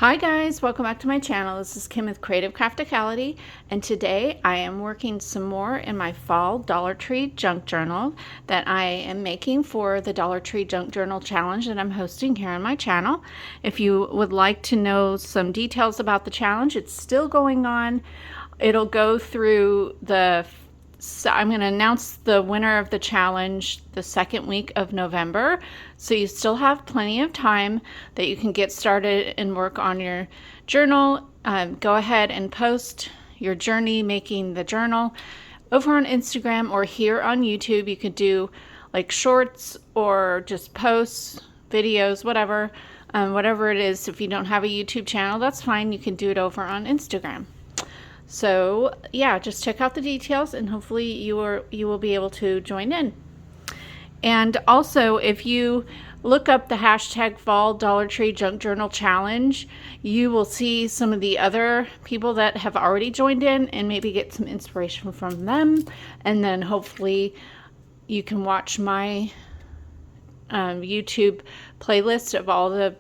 Hi guys, welcome back to my channel. This is Kim with Creative Crafticality, and today I am working some more in my fall Dollar Tree junk journal that I am making for the Dollar Tree Junk Journal Challenge that I'm hosting here on my channel. If you would like to know some details about the challenge, it's still going on. It'll go through I'm going to announce the winner of the challenge the second week of November. So you still have plenty of time that you can get started and work on your journal. Go ahead and post your journey making the journal over on Instagram or here on YouTube. You could do like shorts or just posts, videos, whatever. Whatever it is. If you don't have a YouTube channel, that's fine. You can do it over on Instagram. So yeah, just check out the details and hopefully you will be able to join in. And also, if you look up the hashtag Fall Dollar Tree Junk Journal Challenge, you will see some of the other people that have already joined in and maybe get some inspiration from them. And then hopefully you can watch my YouTube playlist of all the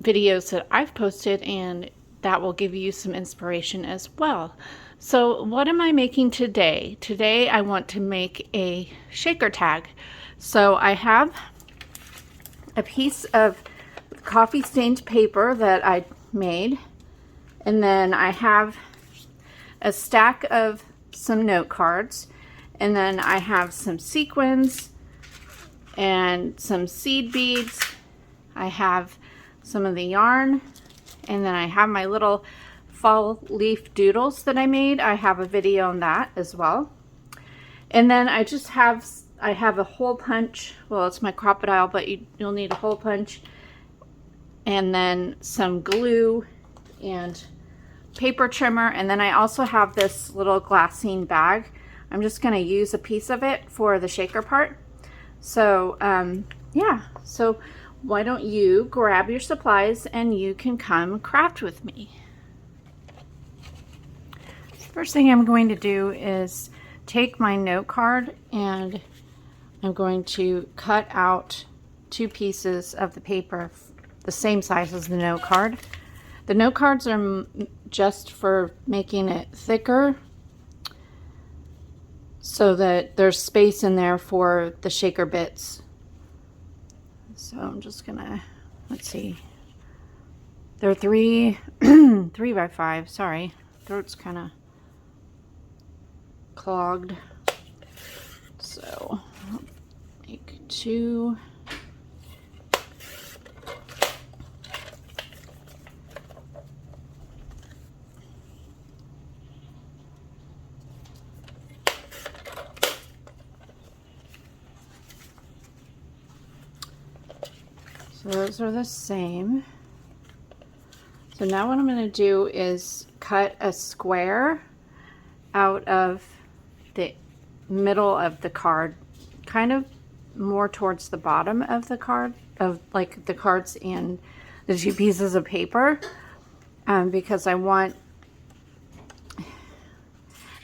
videos that I've posted, and that will give you some inspiration as well. So what am I making today? Today I want to make a shaker tag. So I have a piece of coffee stained paper that I made, and then I have a stack of some note cards, and then I have some sequins and some seed beads. I have some of the yarn, and then I have my little fall leaf doodles that I made. I have a video on that as well. And then I have a hole punch. Well, it's my crocodile, but you'll need a hole punch, and then some glue and paper trimmer. And then I also have this little glassine bag. I'm just going to use a piece of it for the shaker part. So yeah, so why don't you grab your supplies and you can come craft with me. First thing I'm going to do is take my note card, and I'm going to cut out 2 pieces of the paper the same size as the note card. The note cards are just for making it thicker so that there's space in there for the shaker bits. So I'm just gonna, let's see, they're 3 by 5, sorry, throat's kind of clogged. So I'll make 2. So those are the same. So now what I'm going to do is cut a square out of the middle of the card, kind of more towards the bottom of the card, of like the cards and the 2 pieces of paper, because I'm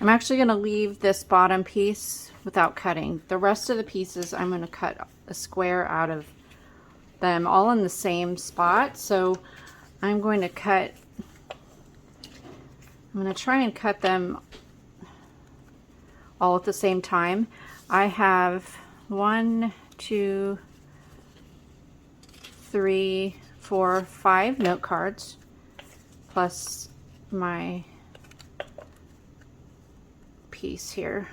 actually going to leave this bottom piece without cutting. The rest of the pieces I'm going to cut a square out of them all in the same spot. So I'm going to try and cut them all at the same time. I have 1, 2, 3, 4, 5 note cards plus my piece here.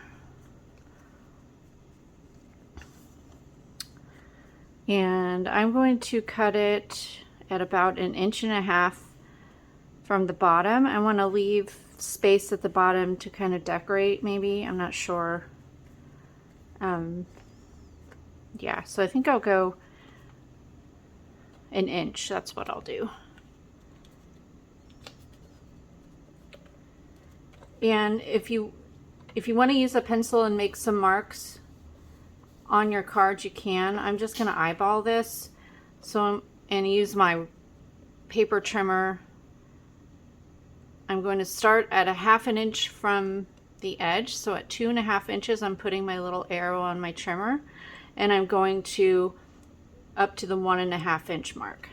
And I'm going to cut it at about 1.5 inches from the bottom. I want to leave space at the bottom to kind of decorate, maybe. I'm not sure. Yeah, so I think I'll go 1 inch. That's what I'll do. And if you want to use a pencil and make some marks on your cards, you can. I'm just going to eyeball this and use my paper trimmer. I'm going to start at 1/2 inch from the edge. So at 2.5 inches, I'm putting my little arrow on my trimmer, and I'm going to up to the 1.5 inch mark.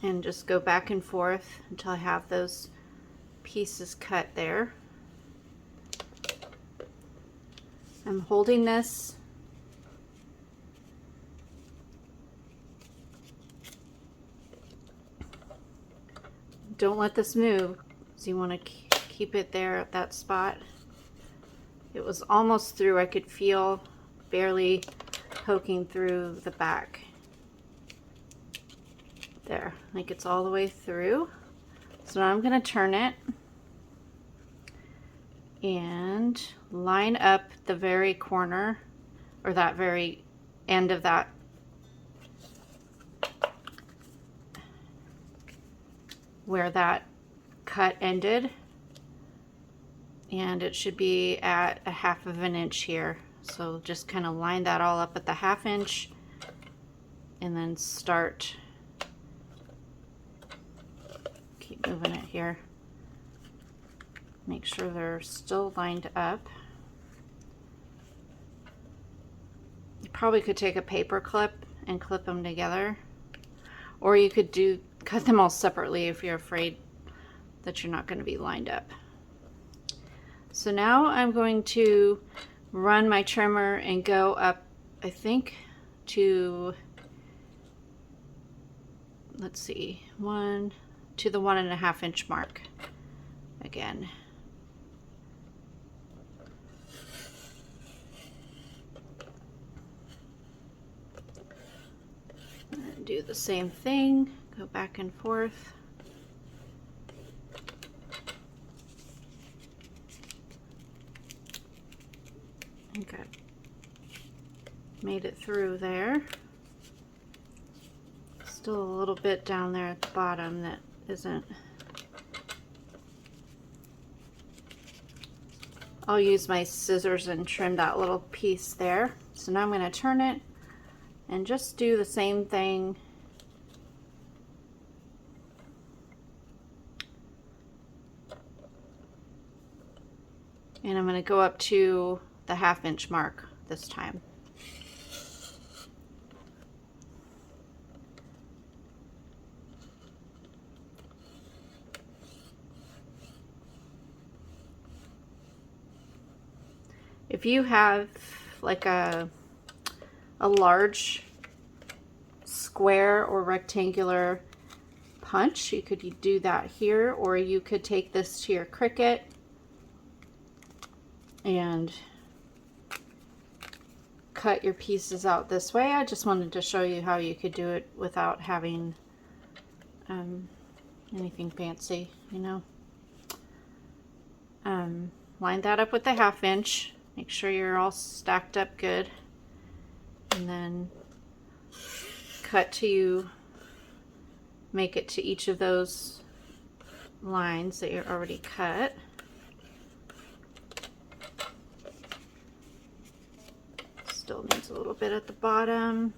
and just go back and forth until I have those pieces cut there. I'm holding this don't let this move, so you want to keep it there at that spot. It was almost through. I could feel barely poking through the back there, like it's all the way through. So now I'm going to turn it and line up the very corner, or that very end of that where that cut ended, and it should be at a 1/2 inch here. So just kind of line that all up at the 1/2 inch and then start, keep moving it here, make sure they're still lined up. You probably could take a paper clip and clip them together, or you could cut them all separately if you're afraid that you're not going to be lined up. So now I'm going to run my trimmer and go up, I think, to, let's see, to the 1.5 inch mark again. And do the same thing, go back and forth. Okay, made it through there. Still a little bit down there at the bottom that isn't. I'll use my scissors and trim that little piece there. So now I'm going to turn it and just do the same thing. And I'm going to go up to the 1/2 inch mark this time. If you have like a large square or rectangular punch, you could do that here, or you could take this to your Cricut and cut your pieces out this way. I just wanted to show you how you could do it without having anything fancy, you know. Line that up with the 1/2 inch. Make sure you're all stacked up good, and then cut to make it to each of those lines that you're already cut. Still needs a little bit at the bottom.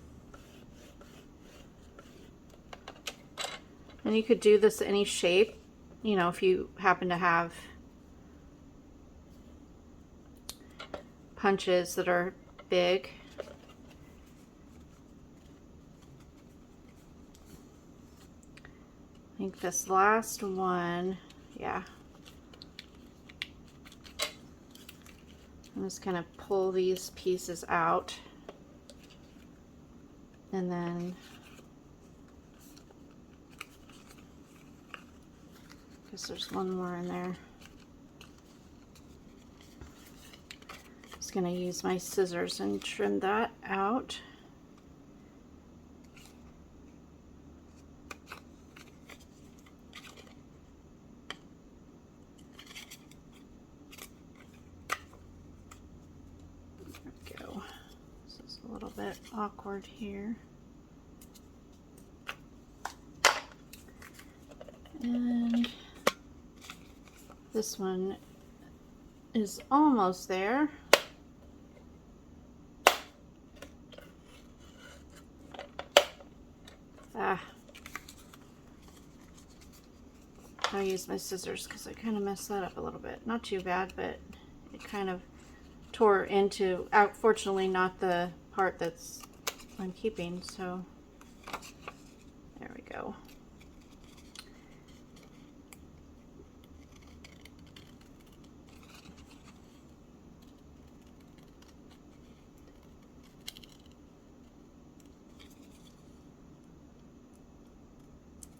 And you could do this any shape, you know, if you happen to have punches that are big. I think this last one, yeah. I'm just going to pull these pieces out, and then I guess there's one more in there. Just going to use my scissors and trim that out. A little bit awkward here. And this one is almost there. I'll use my scissors because I kind of messed that up a little bit. Not too bad, but it kind of tore into, fortunately not the part that's I'm keeping, so there we go.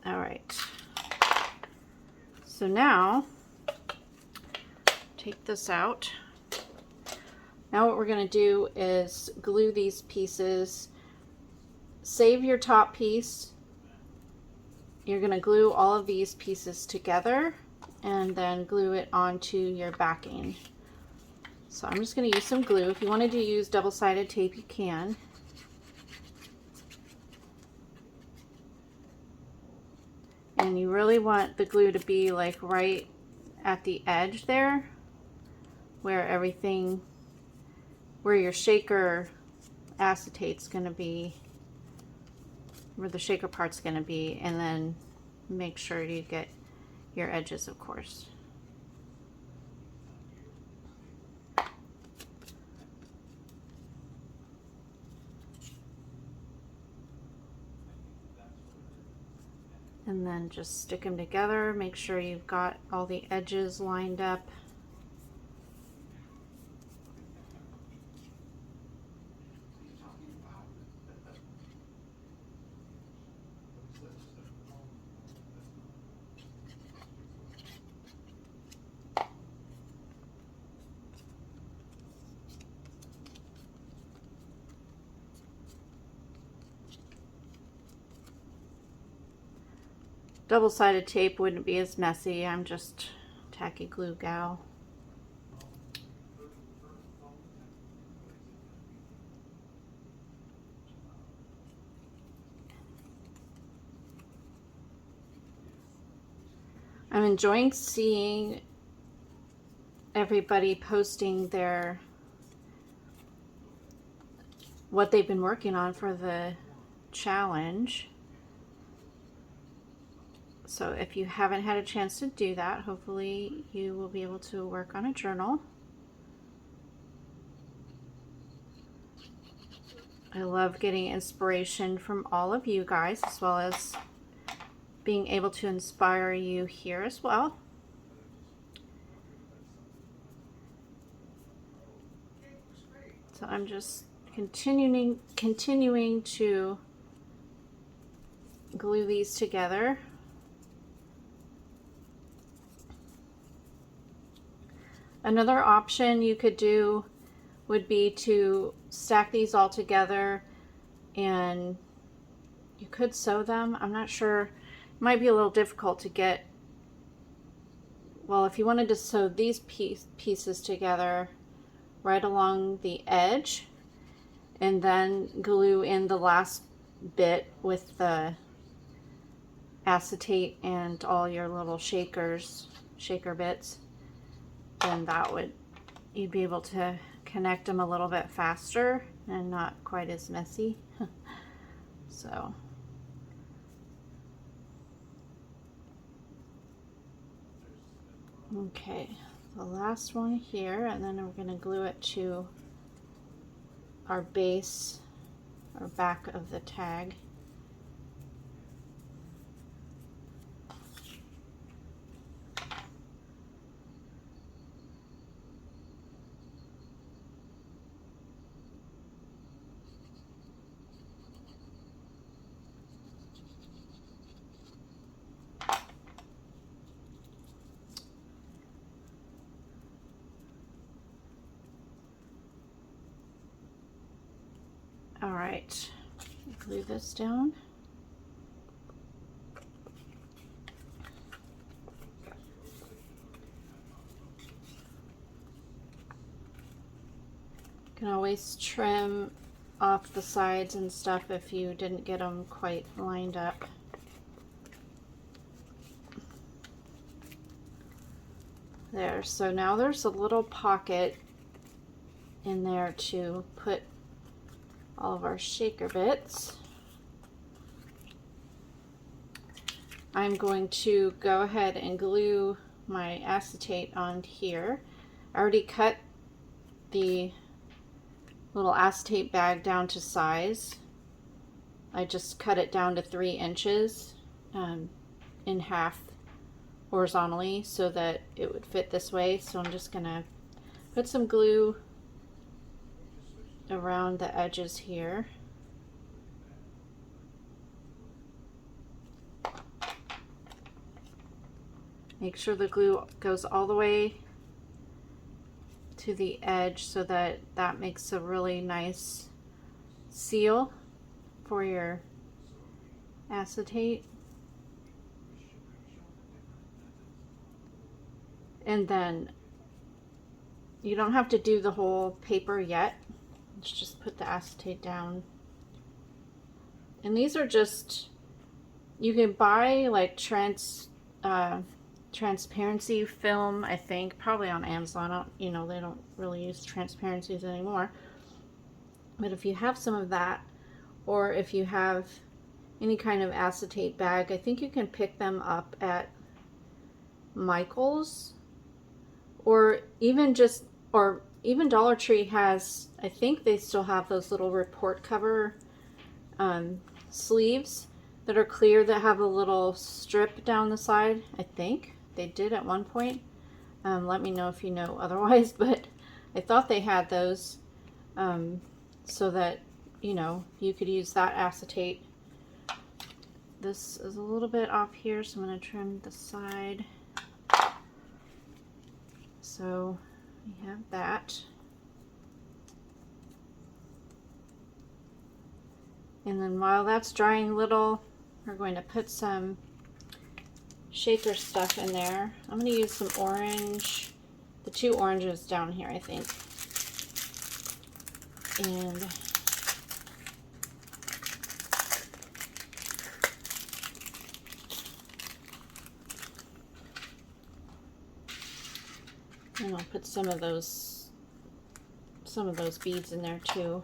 All right. So now, take this out. Now what we're going to do is glue these pieces. Save your top piece. You're going to glue all of these pieces together and then glue it onto your backing. So I'm just going to use some glue. If you wanted to use double-sided tape, you can. And you really want the glue to be like right at the edge there, where everything, where your shaker acetate's going to be, where the shaker part's going to be, and then make sure you get your edges, of course. And then just stick them together. Make sure you've got all the edges lined up. Double-sided tape wouldn't be as messy. I'm just tacky glue gal. I'm enjoying seeing everybody posting what they've been working on for the challenge. So if you haven't had a chance to do that, hopefully you will be able to work on a journal. I love getting inspiration from all of you guys, as well as being able to inspire you here as well. So I'm just continuing to glue these together. Another option you could do would be to stack these all together, and you could sew them. I'm not sure. It might be a little difficult to get. Well, if you wanted to sew these pieces together right along the edge and then glue in the last bit with the acetate and all your little shaker bits, then that would, you'd be able to connect them a little bit faster and not quite as messy. So okay, the last one here, and then we're going to glue it to our base or back of the tag. All right, glue this down. You can always trim off the sides and stuff if you didn't get them quite lined up. There, so now there's a little pocket in there to put all of our shaker bits. I'm going to go ahead and glue my acetate on here. I already cut the little acetate bag down to size. I just cut it down to 3 inches in half horizontally so that it would fit this way. So I'm just gonna put some glue around the edges here. Make sure the glue goes all the way to the edge so that that makes a really nice seal for your acetate. And then you don't have to do the whole paper yet. Let's just put the acetate down. And these are just, you can buy like transparency film, I think, probably on Amazon. You know, they don't really use transparencies anymore. But if you have some of that, or if you have any kind of acetate bag, I think you can pick them up at Michael's, or even Dollar Tree has, I think they still have those little report cover sleeves that are clear that have a little strip down the side. I think they did at one point. Let me know if you know otherwise, but I thought they had those so that, you know, you could use that acetate. This is a little bit off here, so I'm going to trim the side. So we have that. And then while that's drying a little, we're going to put some shaker stuff in there. I'm going to use some orange, the 2 oranges down here, I think. And I'll put some of those beads in there too.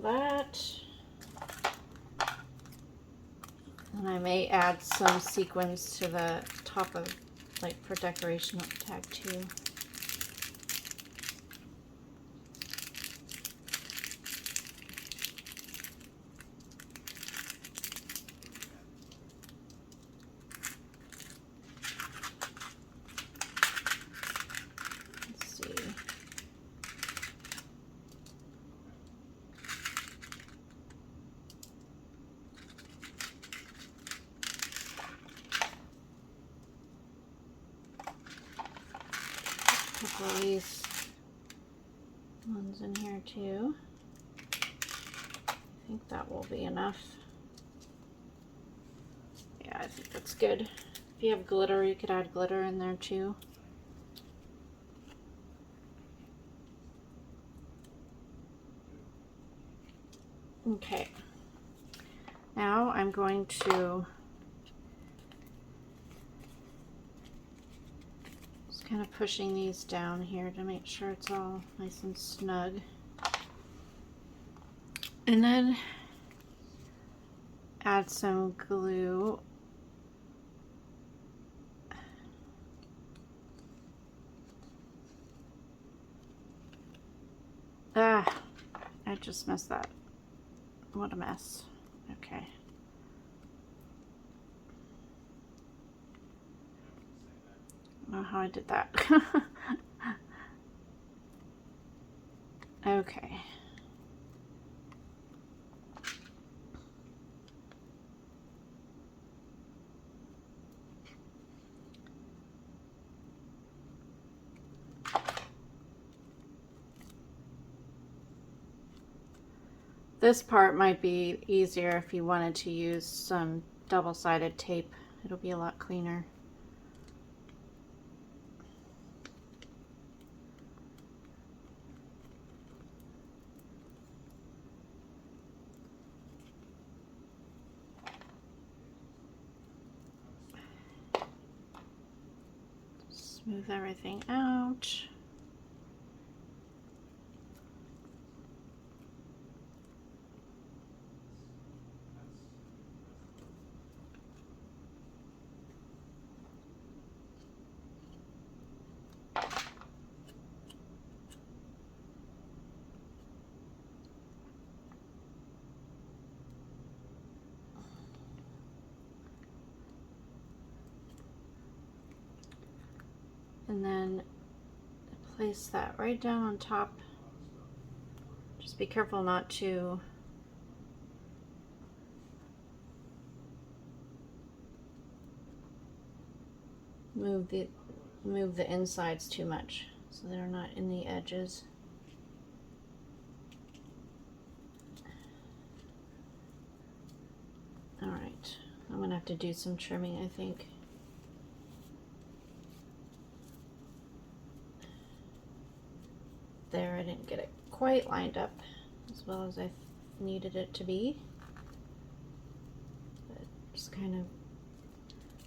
That, and I may add some sequins to the top of, like, for decoration of the tag too. Let's see. Couple of these ones in here too. I think that will be enough. Yeah, I think that's good. If you have glitter, you could add glitter in there too. Okay. Now I'm going to kind of pushing these down here to make sure it's all nice and snug. And then add some glue. I just messed that. What a mess. Okay. I don't know how I did that. Okay. This part might be easier if you wanted to use some double-sided tape. It'll be a lot cleaner. Smooth everything out. And then place that right down on top Just be careful not to move the insides too much so they're not in the edges. All right, I'm gonna have to do some trimming, I think. There, I didn't get it quite lined up as well as I needed it to be. But just kind of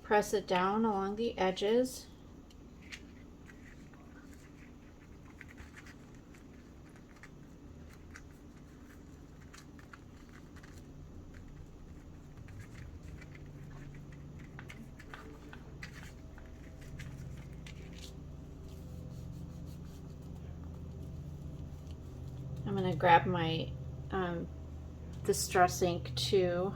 press it down along the edges. I'm going to grab my Distress ink too.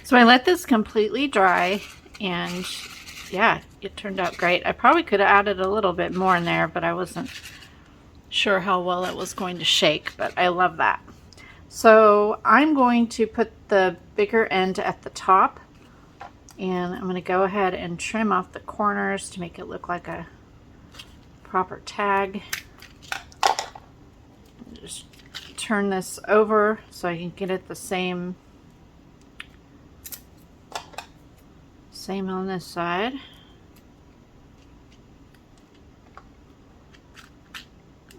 So I let this completely dry, and yeah, it turned out great. I probably could have added a little bit more in there, but I wasn't sure how well it was going to shake, but I love that. So I'm going to put the bigger end at the top, and I'm going to go ahead and trim off the corners to make it look like a proper tag. Just turn this over so I can get it the same on this side.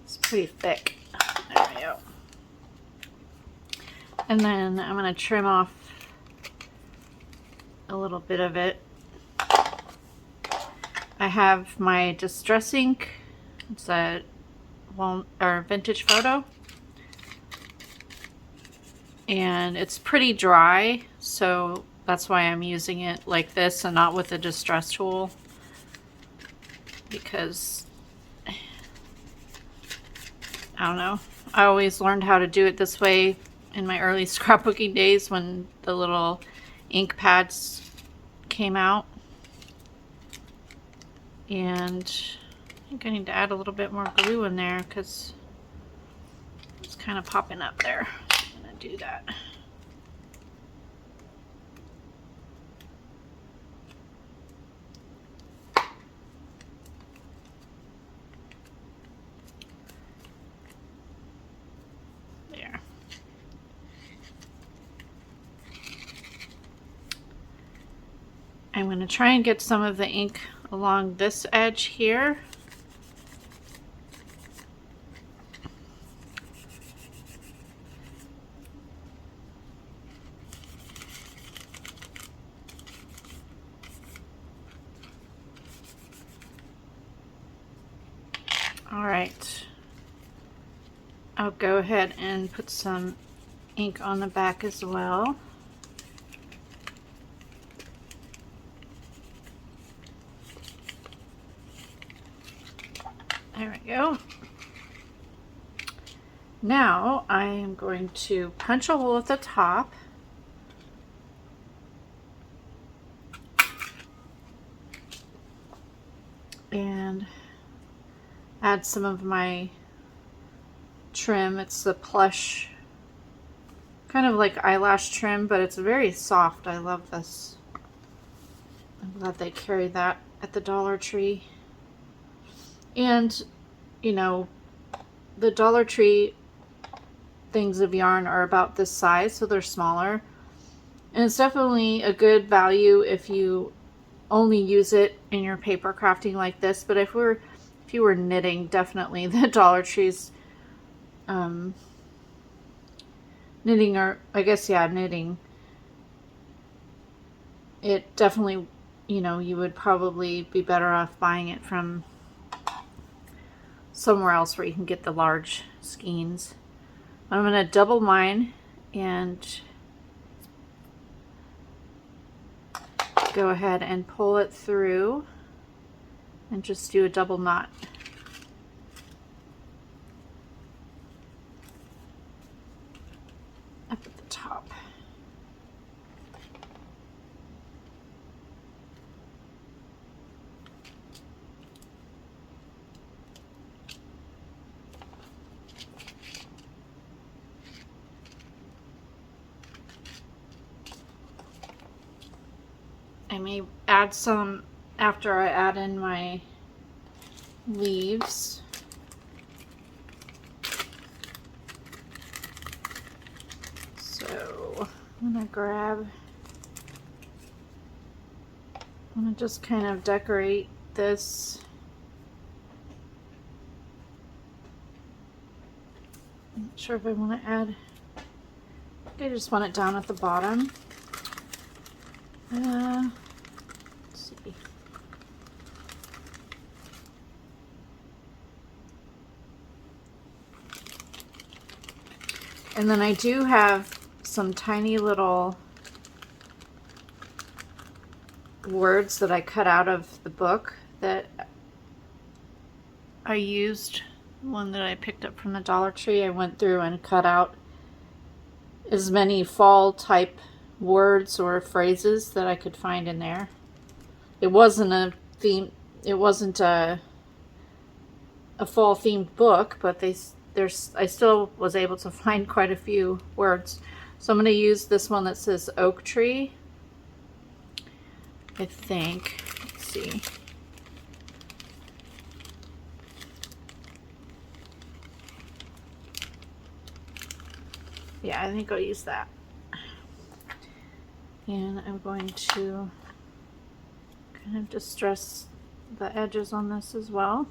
It's pretty thick. There we go. And then I'm going to trim off a little bit of it. I have my Distress ink. It's a vintage photo, and it's pretty dry, so that's why I'm using it like this and not with a distress tool, because I don't know, I always learned how to do it this way in my early scrapbooking days when the little ink pads came out. And I think I need to add a little bit more glue in there because it's kind of popping up there. So I'm going to do that. There. I'm going to try and get some of the ink along this edge here. All right, I'll go ahead and put some ink on the back as well. There we go. Now I am going to punch a hole at the top. And add some of my trim. It's the plush, kind of like eyelash trim, but it's very soft. I love this. I'm glad they carry that at the Dollar Tree. And, you know, the Dollar Tree things of yarn are about this size, so they're smaller. And it's definitely a good value if you only use it in your paper crafting like this. But if you were knitting, definitely the Dollar Tree's knitting, or I guess, yeah, knitting, it definitely, you know, you would probably be better off buying it from somewhere else where you can get the large skeins. I'm going to double mine and go ahead and pull it through and just do a double knot. Up at the top. I may add some after I add in my leaves. So I'm gonna grab, I'm gonna just kind of decorate this. I'm not sure if I want to add, I just want it down at the bottom. Let's see. And then I do have some tiny little words that I cut out of the book that I used. One that I picked up from the Dollar Tree. I went through and cut out as many fall type words or phrases that I could find in there. It wasn't a theme, it wasn't a fall themed book, but I still was able to find quite a few words. So I'm going to use this one that says oak tree, I think. Let's see. Yeah, I think I'll use that. And I'm going to kind of distress the edges on this as well.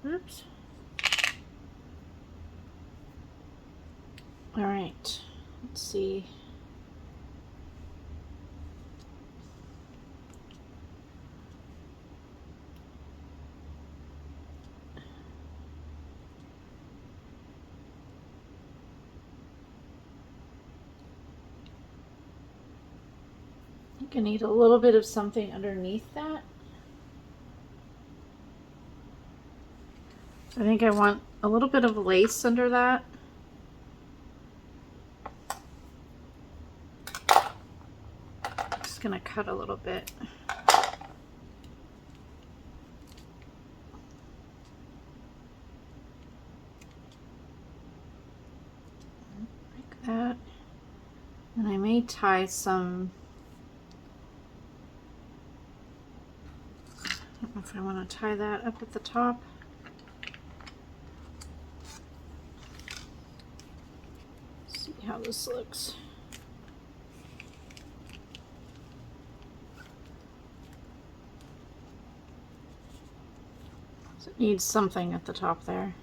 Oops. All right, let's see. I think I need a little bit of something underneath that. I think I want a little bit of lace under that. Just gonna cut a little bit. Like that. And I may tie some, I don't know if I want to tie that up at the top. See how this looks. So it needs something at the top there.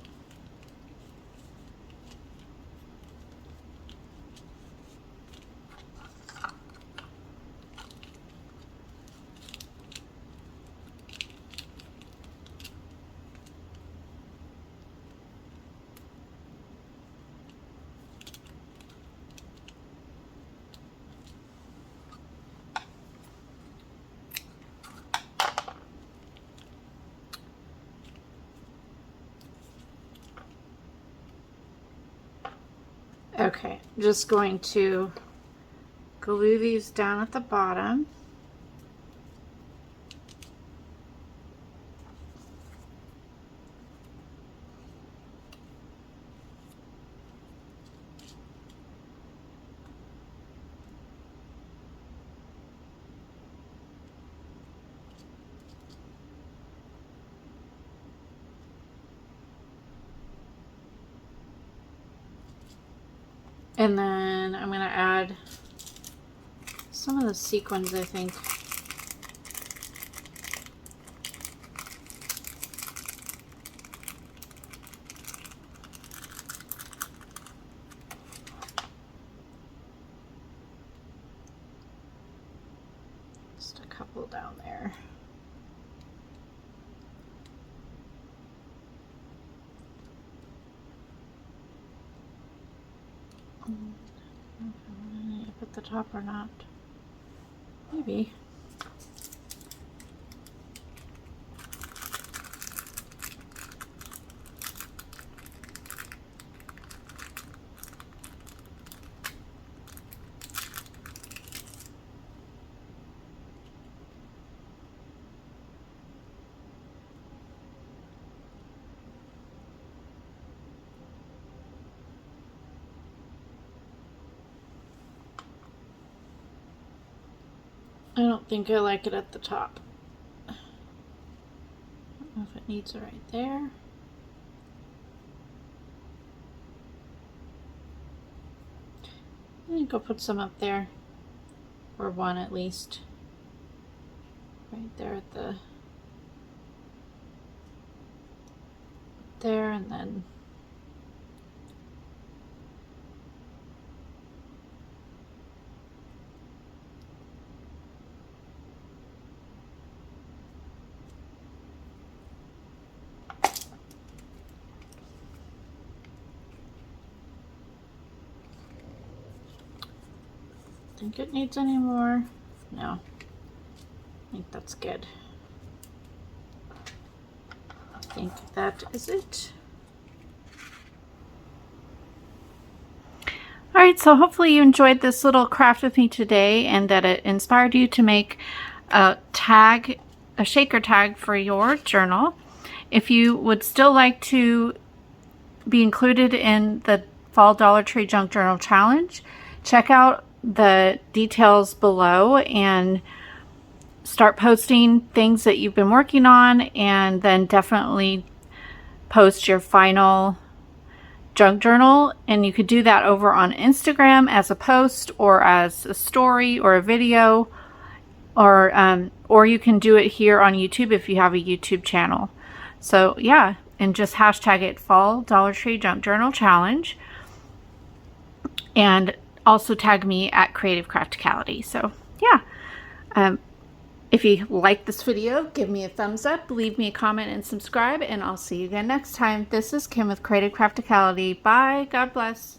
Okay, just going to glue these down at the bottom. And then I'm going to add some of the sequins, I think. Just a couple down there. I don't know if I want any up at the top or not. Maybe. I don't think I like it at the top. I don't know if it needs it right there. I think I'll put some up there, or one at least, right there at the, there, and then think it needs any more. No, I think that's good. I think that is it. All right, so hopefully you enjoyed this little craft with me today and that it inspired you to make a tag, a shaker tag for your journal. If you would still like to be included in the Fall Dollar Tree Junk Journal Challenge, check out the details below and start posting things that you've been working on, and then definitely post your final junk journal. And you could do that over on Instagram as a post or as a story or a video, or you can do it here on YouTube if you have a YouTube channel. So yeah, and just hashtag it Fall Dollar Tree Junk Journal Challenge, and also tag me at Creative Crafticality. So yeah, if you like this video, give me a thumbs up, leave me a comment, and subscribe, and I'll see you again next time. This is Kim with Creative Crafticality. Bye. God bless.